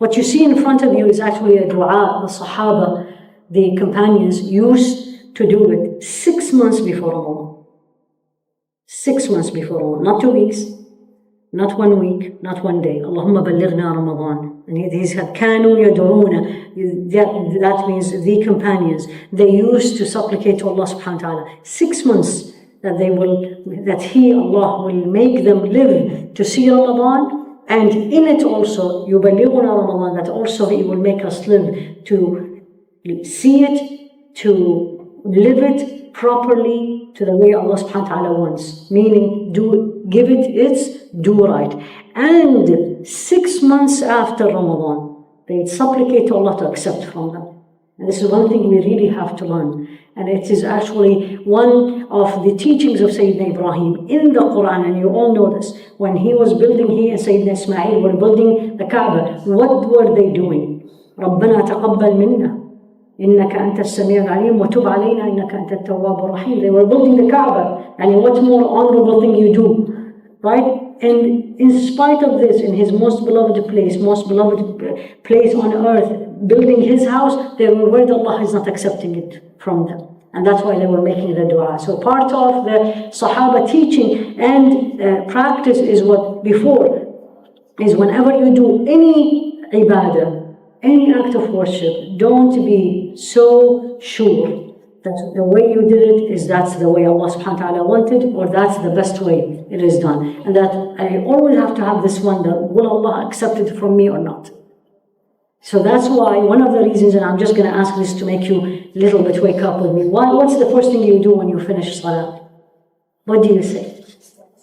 What you see in front of you is actually a dua. The Sahaba, the companions, used to do it 6 months before Ramadan. 6 months before Ramadan, not 2 weeks, not 1 week, not 1 day. Allahumma ballighna Ramadan. And these had kanu yad'una. That means the companions. They used to supplicate to Allah subhanahu wa ta'ala 6 months that Allah will make them live to see Ramadan. And in it also, yuballighuna Ramadan, that also He will make us live to see it, to live it properly to the way Allah subhanahu wa ta'ala wants. Meaning, give it its due right. And 6 months after Ramadan, they supplicate to Allah to accept from them. And this is one thing we really have to learn. And it is actually one of the teachings of Sayyidina Ibrahim in the Quran, and you all know this. When he and Sayyidina Ismail were building the Kaaba, what were they doing? رَبَّنَا تَقَبَّلْ مِنَّا إِنَّكَ أَنْتَ السَّمِيعُ الْعَلِيمُ وَتُبْ عَلَيْنَا إِنَّكَ أَنْتَ التَّوَّابُ الرَّحِيمُ. They were building the Kaaba. And what more honorable thing you do, right? And in spite of this, in His most beloved place on earth, building His house, they were worried Allah is not accepting it from them. And that's why they were making the dua. So part of the Sahaba teaching and practice is whenever you do any ibadah, any act of worship, don't be so sure that the way you did it that's the way Allah subhanahu wa ta'ala wanted, or that's the best way it is done. And that I always have to have this wonder, will Allah accept it from me or not? So that's why one of the reasons, and I'm just going to ask this to make you a little bit wake up with me. What's the first thing you do when you finish salah? What do you say?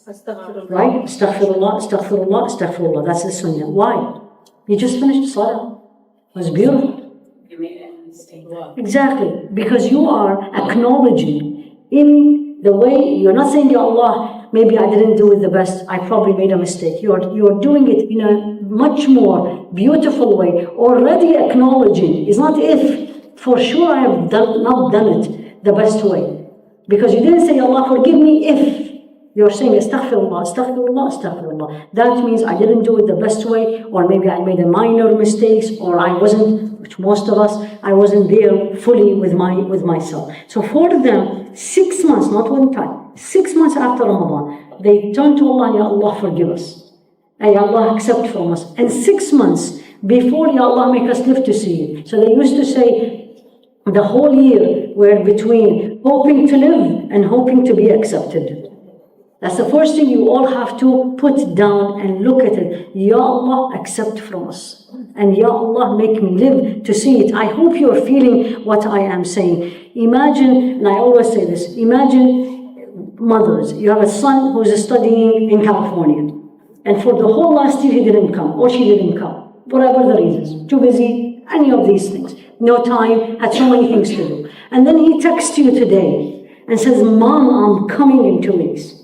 Astaghfirullah. Right? Astaghfirullah, astaghfirullah, astaghfirullah. That's the sunnah. Why? You just finished salah. It was beautiful. You made a mistake. Exactly. Because you are acknowledging in the way, you're not saying, Ya Allah, maybe I didn't do it the best, I probably made a mistake. You're doing it in a much more beautiful way, already acknowledging. It's not if, for sure I have not done it the best way. Because you didn't say, Allah forgive me if. You're saying, astaghfirullah, astaghfirullah, astaghfirullah. That means I didn't do it the best way, or maybe I made a minor mistakes, or I wasn't, which most of us, I wasn't there fully with myself. So for them, 6 months, not 1 time, 6 months after Ramadan, they turn to Allah, Ya Allah forgive us. And Ya Allah accept from us. And 6 months before, Ya Allah make us live to see it. So they used to say, the whole year were between hoping to live and hoping to be accepted. That's the first thing you all have to put down and look at it. Ya Allah, accept from us. And Ya Allah, make me live to see it. I hope you're feeling what I am saying. Imagine, and I always say this, imagine mothers. You have a son who's studying in California. And for the whole last year, he didn't come, or she didn't come. Whatever the reasons. Too busy, any of these things. No time, had so many things to do. And then he texts you today and says, Mom, I'm coming in 2 weeks.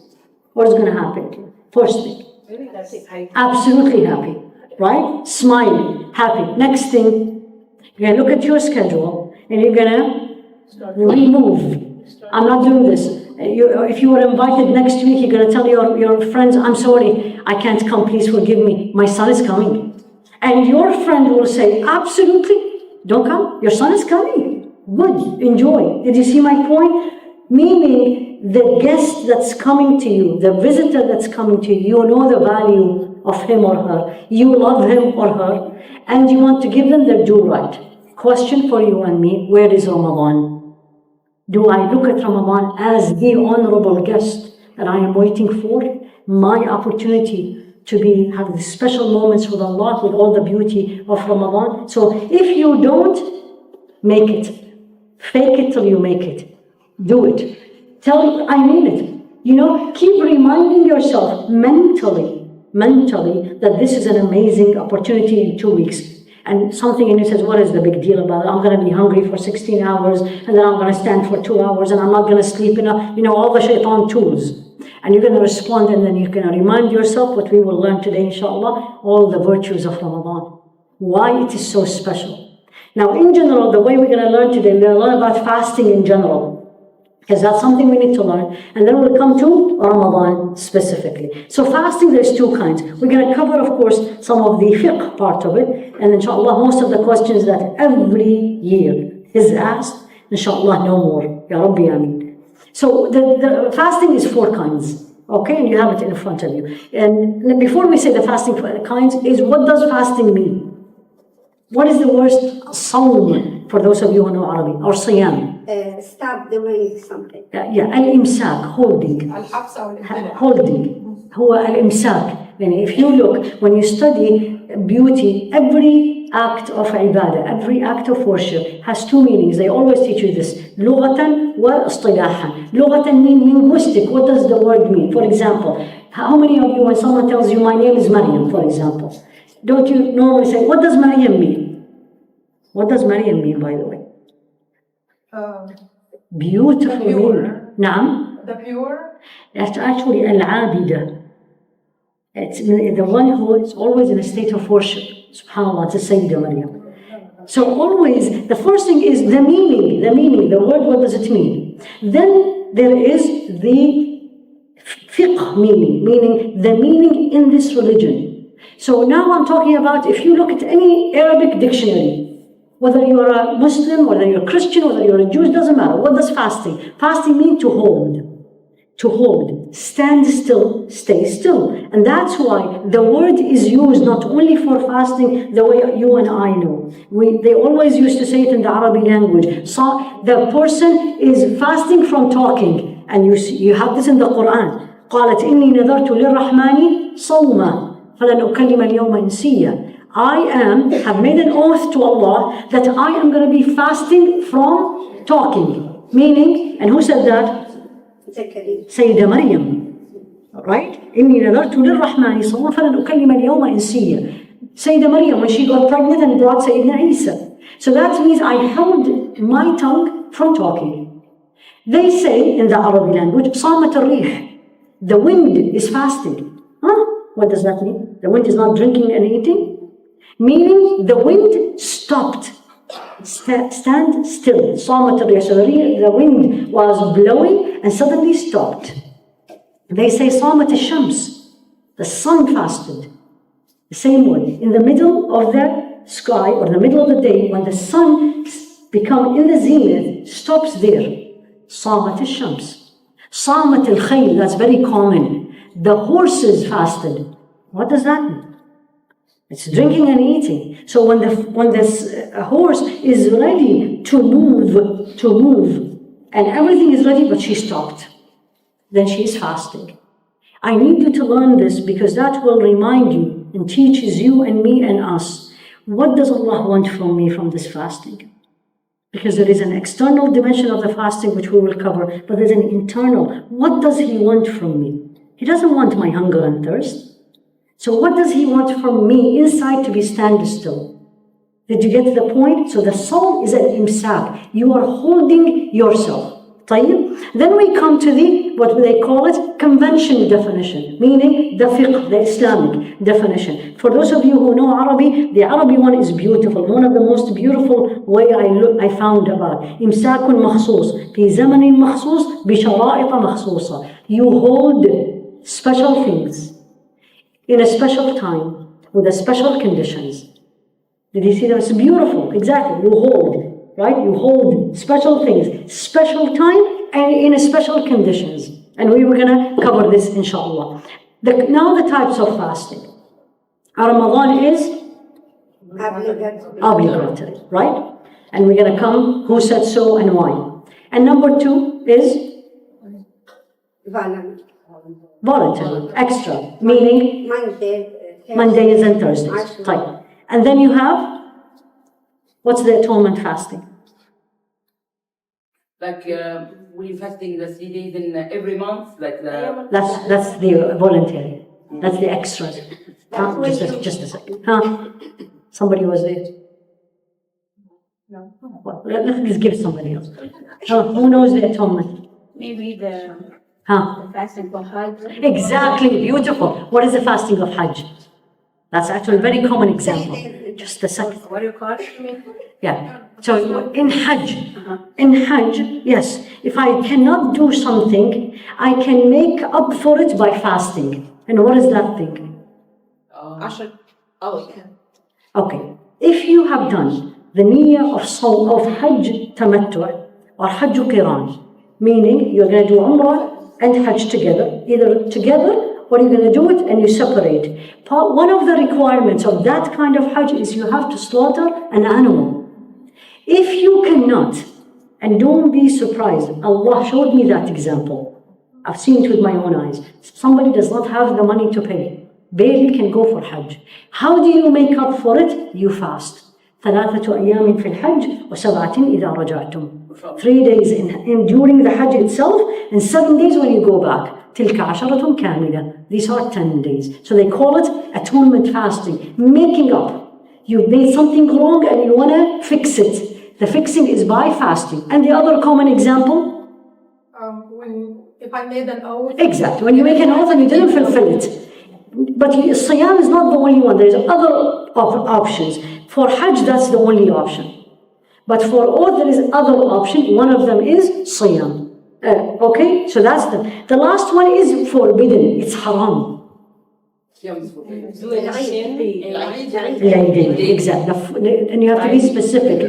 What is going to happen to you? First thing. Absolutely happy, right? Smiling, happy. Next thing, you're going to look at your schedule and you're going to remove. I'm not doing this. If you were invited next week, you're going to tell your friends, I'm sorry, I can't come, please forgive me. My son is coming. And your friend will say, absolutely, don't come. Your son is coming. Good, enjoy. Did you see my point? Meaning, the guest that's coming to you, the visitor that's coming to you, you know the value of him or her. You love him or her, and you want to give them their due right. Question for you and me, where is Ramadan? Do I look at Ramadan as the honorable guest that I am waiting for? My opportunity to have the special moments with Allah, with all the beauty of Ramadan. So if you don't, make it. Fake it till you make it. Do it. I mean it. Keep reminding yourself mentally that this is an amazing opportunity in 2 weeks. And something in you says, what is the big deal about it? I'm going to be hungry for 16 hours, and then I'm going to stand for 2 hours, and I'm not going to sleep enough. All the shaitan tools. And you're going to respond, and then you're going to remind yourself what we will learn today, inshallah, all the virtues of Ramadan. Why it is so special. Now, in general, the way we're going to learn today, we're going to learn about fasting in general. because that's something we need to learn. And then we'll come to Ramadan specifically. So fasting, there's two kinds. We're going to cover, of course, some of the fiqh part of it, and inshallah, most of the questions that every year is asked, inshallah, no more. Ya Rabbi, Ameen. So the fasting is four kinds. Okay, and you have it in front of you. And before we say the fasting kinds, is what does fasting mean? What is the word sawm for those of you who know Arabic, or siyam? Stop doing something. Al-imsak, holding. Holding. هو al-imsak. And if you look, when you study beauty, every act of ibadah, every act of worship has two meanings. They always teach you this. لغة واصطلاحا. لغة mean linguistic. What does the word mean? For example, how many of you, when someone tells you, my name is Maryam, for example, don't you normally say, what does Maryam mean? What does Maryam mean, by the way? Beautiful meaning. Naam? The pure? That's actually al-abida. It's the one who is always in a state of worship. SubhanAllah, it's Sayyida Maryam. So always, the first thing is the meaning, the word, what does it mean? Then there is the fiqh meaning the meaning in this religion. So now I'm talking about, if you look at any Arabic dictionary, whether you're a Muslim, whether you're a Christian, whether you're a Jew, it doesn't matter. What does fasting? Fasting mean to hold. To hold, stand still, stay still. And that's why the word is used not only for fasting the way you and I know. They always used to say it in the Arabic language. So the person is fasting from talking. And you have this in the Quran. قالت إني نذرت للرحمن صوما فلن أكلم اليوم إنسيا. I have made an oath to Allah that I am going to be fasting from talking. Meaning, and who said that? Sayyida Maryam, right? إني نذرت للرحمن صوما فلن أكلم اليوم إنسيا. Sayyida Maryam, when she got pregnant and brought Sayyidina Isa. So that means I held my tongue from talking. They say in the Arabic language, صامت الريح. The wind is fasting. Huh? What does that mean? The wind is not drinking and eating? Meaning the wind stopped. Stand still. صامت الريح. So the wind was blowing and suddenly stopped. They say صامت الشمس. The sun fasted. The same word. In the middle of the sky or the middle of the day, when the sun becomes in the zenith, stops there. صامت الشمس. صامت الخيل. That's very common. The horses fasted. What does that mean? It's drinking and eating. So when this horse is ready to move, and everything is ready, but she stopped, then she is fasting. I need you to learn this because that will remind you and teaches you and me and us. What does Allah want from me from this fasting? Because there is an external dimension of the fasting which we will cover, but there's an internal. What does He want from me? He doesn't want my hunger and thirst. So what does He want from me inside to be stand still? Did you get to the point? So the soul is an imsak. You are holding yourself. طيب? Then we come to the, what they call it, convention definition, meaning the fiqh, the Islamic definition. For those of you who know Arabic, the Arabic one is beautiful. One of the most beautiful way I found about. إمساك مخصوص في زمن مخصوص بشرائط مخصوصة. You hold special things in a special time with a special conditions. Did you see that? It's beautiful. Exactly. You hold, right? You hold special things, special time, and in a special conditions. And we were going to cover this, inshallah. Now the types of fasting. Ramadan is obligatory, right? And we're going to come who said so and why. And number 2 is voluntary, extra, meaning Mondays and Thursdays. Right. And then you have, what's the atonement fasting? Like we fasting the 3 days in every month, like the. That's the voluntary. That's the extras. Just a second. Somebody was there. No. Well, let's give somebody else. Who knows the atonement? Maybe the fasting for Hajj. Exactly, beautiful. What is the fasting of Hajj? That's actually a very common example. Just a second. What do you call it? Yeah. So in Hajj, yes, if I cannot do something, I can make up for it by fasting. And what is that thing? Okay. If you have done the niyyah of Hajj Tamattu' or Hajj Qiran, meaning you're going to do Umrah and Hajj together, either together or you're going to do it and you separate. One of the requirements of that kind of Hajj is you have to slaughter an animal. If you cannot, and don't be surprised, Allah showed me that example. I've seen it with my own eyes. Somebody does not have the money to pay, barely can go for Hajj. How do you make up for it? You fast. ثلاثة أيام في الحج وسبعة إذا رجعتم. 3 days during the Hajj itself and 7 days when you go back. تلك عشرة كاملة. These are 10 days. So they call it atonement fasting, making up. You made something wrong and you want to fix it. The fixing is by fasting. And the other common example? If I made an oath. Exactly. When you make an oath and you didn't fulfill it. But Siyam is not the only one. There's other options. For Hajj, that's the only option. But for oath, there is other option. One of them is Siyam. Okay? So that's the last one is forbidden. It's haram. Exactly. And you have to be specific.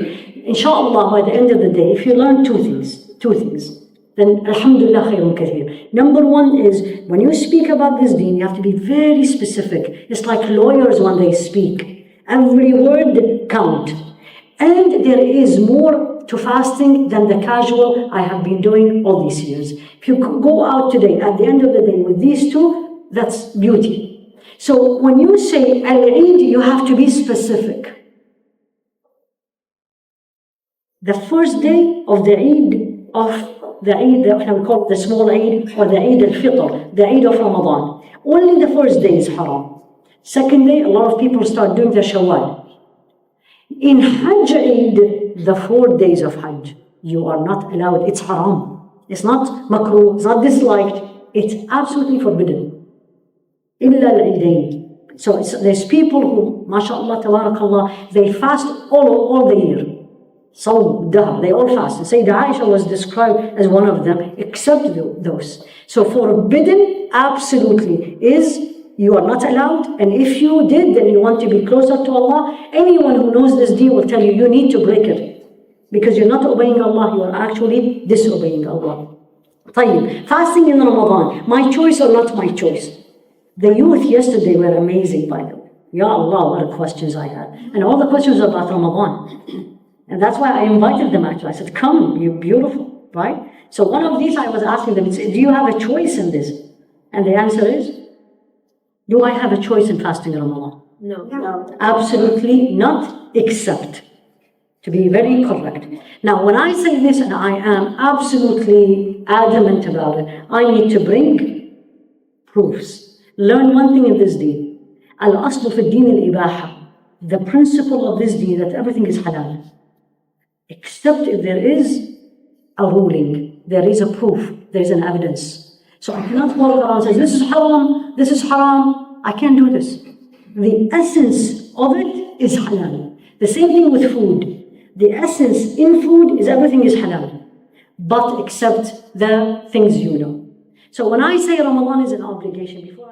Inshallah, by the end of the day, if you learn two things, then Alhamdulillah khayrun kathir. Number one is, when you speak about this deen, you have to be very specific. It's like lawyers when they speak. Every word count. And there is more to fasting than the casual I have been doing all these years. If you go out today, at the end of the day, with these two, that's beauty. So when you say Al-Eid, you have to be specific. The first day of the Eid, we call it the small Eid or the Eid al-Fitr, the Eid of Ramadan. Only the first day is haram. Second day, a lot of people start doing the Shawwal. In Hajj Eid, the 4 days of Hajj, you are not allowed. It's haram. It's not makruh, it's not disliked. It's absolutely forbidden. Illa al-Eidain. So there's people who, mashallah, tabarakallah, they fast all the year. So they all fast. And Sayyidah Aisha was described as one of them, except those. So forbidden, absolutely, is you are not allowed. And if you did, then you want to be closer to Allah. Anyone who knows this deen will tell you, you need to break it. Because you're not obeying Allah, you are actually disobeying Allah. طيب, fasting in Ramadan, my choice or not my choice? The youth yesterday were amazing, by the way. Ya Allah, what the questions I had. And all the questions were about Ramadan. And that's why I invited them actually. I said, come, you're beautiful, right? So one of these I was asking them, do you have a choice in this? And the answer is, do I have a choice in fasting Ramadan? No. Absolutely not, except, to be very correct. Now, when I say this, and I am absolutely adamant about it, I need to bring proofs. Learn one thing in this deen. Al-aslu fi din al-ibaha. The principle of this deen, that everything is halal. Except if there is a ruling, there is a proof, there is an evidence. So I cannot walk around and say, this is haram, I can't do this. The essence of it is halal. The same thing with food. The essence in food is everything is halal, but except the things you know. So when I say Ramadan is an obligation, before